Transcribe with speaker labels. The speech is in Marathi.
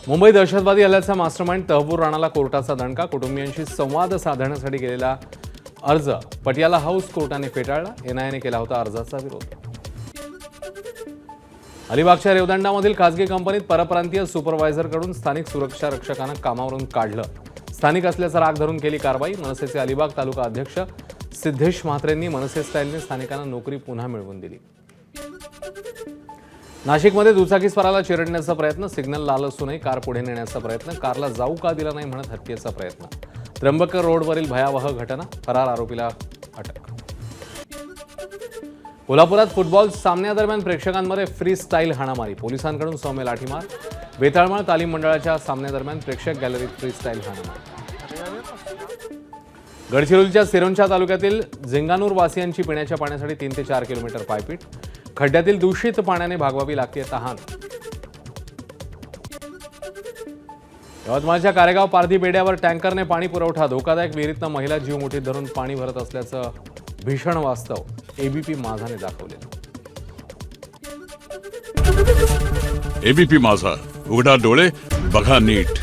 Speaker 1: मुंबई दहशतवादी हल्ल्याचा मास्टरमाइंड तहबूर राणाला कोर्टाचा दणका. कुटुंबियांशी संवाद साधण्यासाठी गेलेला अर्ज पटियाला हाऊस कोर्टाने फेटाळला. एनआयएने केला होता अर्जाचा विरोध. अलिबागच्या रेवदंडामधील खासगी कंपनीत परप्रांतीय सुपरवायझरकडून स्थानिक सुरक्षा रक्षकांना कामावरून काढलं. स्थानिक असल्याचा राग धरून केली कारवाई. मनसेचे अलिबाग तालुका अध्यक्ष सिद्धेश म्हात्रेंनी मनसे स्टाईलने स्थानिकांना नोकरी पुन्हा मिळवून दिली. नाशिकमध्ये दुचाकीस्वाराला चिरडण्याचा प्रयत्न. सिग्नल लाल असूनही कार पुढे नेण्याचा प्रयत्न. कारला जाऊ का दिला नाही म्हणत हत्येचा प्रयत्न. त्र्यंबकेश्वर रोडवरील भयावह घटना. फरार आरोपीला अटक. कोल्हापुरात फुटबॉल सामन्यादरम्यान प्रेक्षकांमध्ये फ्री स्टाईल हाणामारी. पोलिसांकडून सौम्य लाठीमार. वेताळमाळ तालीम मंडळाच्या सामन्यादरम्यान प्रेक्षक गॅलरीत फ्री स्टाईल हाणामारी. गडचिरोलीच्या सिरोंचा तालुक्यातील झिंगानूर वासियांची पिण्याच्या पाण्यासाठी 3 ते 4 किलोमीटर पायपीट. खड्ड्यातील दूषित पाण्याने भागवावी लागते तहान. यवतमाळच्या कारेगाव पारधी बेड्यावर टँकरने पाणी पुरवठा. धोकादायक विहिरीतनं महिला जीव मुठीत धरून पाणी भरत असल्याचं भीषण वास्तव एबीपी माझाने दाखवले.
Speaker 2: एबीपी माझा, उघडा डोळे बघा नीट.